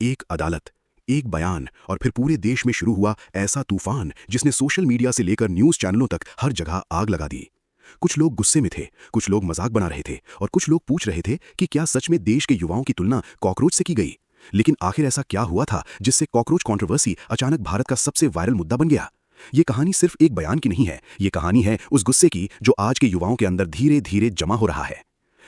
एक अदालत, एक बयान और फिर पूरे देश में शुरू हुआ ऐसा तूफान जिसने सोशल मीडिया से लेकर न्यूज़ चैनलों तक हर जगह आग लगा दी। कुछ लोग गुस्से में थे, कुछ लोग मजाक बना रहे थे और कुछ लोग पूछ रहे थे कि क्या सच में देश के युवाओं की तुलना कॉकरोच से की गई। लेकिन आखिर ऐसा क्या हुआ था जिससे कॉकरोच कंट्रोवर्सी अचानक भारत का सबसे वायरल मुद्दा बन गया। ये कहानी सिर्फ एक बयान की नहीं है, ये कहानी है उस गुस्से की जो आज के युवाओं के अंदर धीरे धीरे जमा हो रहा है।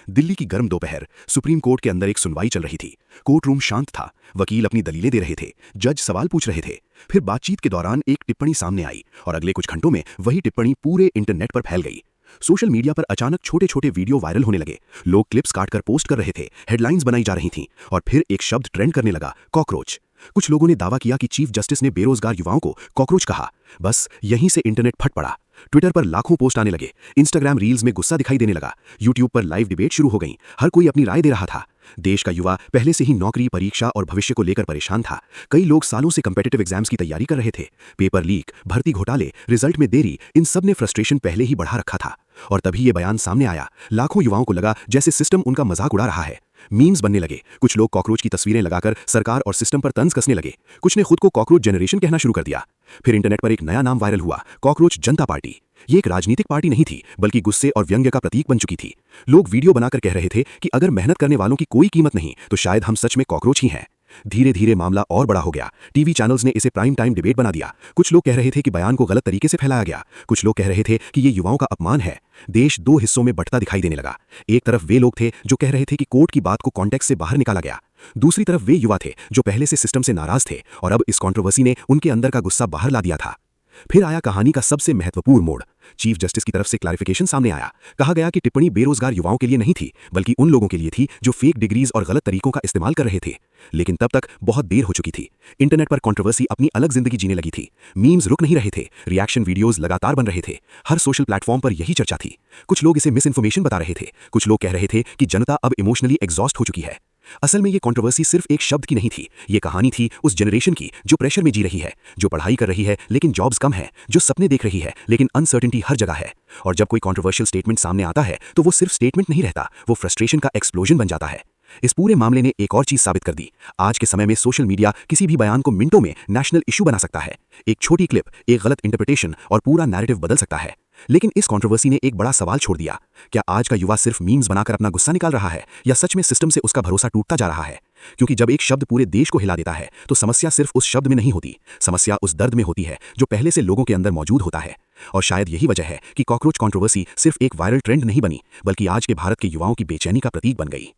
दिल्ली की गर्म दोपहर, सुप्रीम कोर्ट के अंदर एक सुनवाई चल रही थी। कोर्ट रूम शांत था, वकील अपनी दलीलें दे रहे थे, जज सवाल पूछ रहे थे। फिर बातचीत के दौरान एक टिप्पणी सामने आई और अगले कुछ घंटों में वही टिप्पणी पूरे इंटरनेट पर फैल गई। सोशल मीडिया पर अचानक छोटे छोटे वीडियो वायरल होने लगे। लोग क्लिप्स काटकर पोस्ट कर रहे थे, हेडलाइंस बनाई जा रही थीं और फिर एक शब्द ट्रेंड करने लगा, कॉकरोच। कुछ लोगों ने दावा किया कि चीफ जस्टिस ने बेरोजगार युवाओं को कॉकरोच कहा। बस यहीं से इंटरनेट फट पड़ा। ट्विटर पर लाखों पोस्ट आने लगे, इंस्टाग्राम रील्स में गुस्सा दिखाई देने लगा, यूट्यूब पर लाइव डिबेट शुरू हो गई। हर कोई अपनी राय दे रहा था। देश का युवा पहले से ही नौकरी, परीक्षा और भविष्य को लेकर परेशान था। कई लोग सालों से कम्पिटिटिव एग्जाम्स की तैयारी कर रहे थे। पेपर लीक, भर्ती घोटाले, रिजल्ट में देरी, इन सब ने फ्रस्ट्रेशन पहले ही बढ़ा रखा था। और तभी ये बयान सामने आया। लाखों युवाओं को लगा जैसे सिस्टम उनका मजाक उड़ा रहा है। मीम्स बनने लगे, कुछ लोग कॉकरोच की तस्वीरें लगाकर सरकार और सिस्टम पर तंज कसने लगे, कुछ ने खुद को कॉकरोच जनरेशन कहना शुरू कर दिया। फिर इंटरनेट पर एक नया नाम वायरल हुआ, कॉकरोच जनता पार्टी। ये एक राजनीतिक पार्टी नहीं थी, बल्कि गुस्से और व्यंग्य का प्रतीक बन चुकी थी। लोग वीडियो बनाकर कह रहे थे कि अगर मेहनत करने वालों की कोई कीमत नहीं तो शायद हम सच में कॉकरोच ही हैं। धीरे धीरे मामला और बड़ा हो गया। टीवी चैनल्स ने इसे प्राइम टाइम डिबेट बना दिया। कुछ लोग कह रहे थे कि बयान को गलत तरीके से फैलाया गया, कुछ लोग कह रहे थे कि ये युवाओं का अपमान है। देश दो हिस्सों में बंटता दिखाई देने लगा। एक तरफ वे लोग थे जो कह रहे थे कि कोर्ट की बात को कॉन्टेक्स्ट से बाहर निकाला गया। दूसरी तरफ वे युवा थे जो पहले से सिस्टम से नाराज थे और अब इस कंट्रोवर्सी ने उनके अंदर का गुस्सा बाहर ला दिया था। फिर आया कहानी का सबसे महत्वपूर्ण मोड़। चीफ जस्टिस की तरफ से क्लैरिफिकेशन सामने आया। कहा गया कि टिप्पणी बेरोजगार युवाओं के लिए नहीं थी, बल्कि उन लोगों के लिए थी जो फेक डिग्रीज और गलत तरीकों का इस्तेमाल कर रहे थे। लेकिन तब तक बहुत देर हो चुकी थी। इंटरनेट पर कंट्रोवर्सी अपनी अलग जिंदगी जीने लगी थी। मीम्स रुक नहीं रहे थे, रिएक्शन वीडियोज लगातार बन रहे थे। हर सोशल प्लेटफॉर्म पर यही चर्चा थी। कुछ लोग इसे मिस इन्फॉर्मेशन बता रहे थे, कुछ लोग कह रहे थे कि जनता अब इमोशनली एग्जॉस्ट हो चुकी है। असल में ये कंट्रोवर्सी सिर्फ एक शब्द की नहीं थी, ये कहानी थी उस जनरेशन की जो प्रेशर में जी रही है, जो पढ़ाई कर रही है लेकिन जॉब्स कम है, जो सपने देख रही है लेकिन अनसर्टेनिटी हर जगह है। और जब कोई कंट्रोवर्शियल स्टेटमेंट सामने आता है तो वो सिर्फ स्टेटमेंट नहीं रहता, वो फ्रस्ट्रेशन का एक्सप्लोजन बन जाता है। इस पूरे मामले ने एक और चीज साबित कर दी। आज के समय में सोशल मीडिया किसी भी बयान को मिनटों में नेशनल इशू बना सकता है। एक छोटी क्लिप, एक गलत इंटरप्रिटेशन और पूरा नैरेटिव बदल सकता है। लेकिन इस कंट्रोवर्सी ने एक बड़ा सवाल छोड़ दिया। क्या आज का युवा सिर्फ मीम्स बनाकर अपना गुस्सा निकाल रहा है या सच में सिस्टम से उसका भरोसा टूटता जा रहा है? क्योंकि जब एक शब्द पूरे देश को हिला देता है तो समस्या सिर्फ उस शब्द में नहीं होती, समस्या उस दर्द में होती है जो पहले से लोगों के अंदर मौजूद होता है। और शायद यही वजह है कि कॉकरोच कंट्रोवर्सी सिर्फ एक वायरल ट्रेंड नहीं बनी, बल्कि आज के भारत के युवाओं की बेचैनी का प्रतीक बन गई।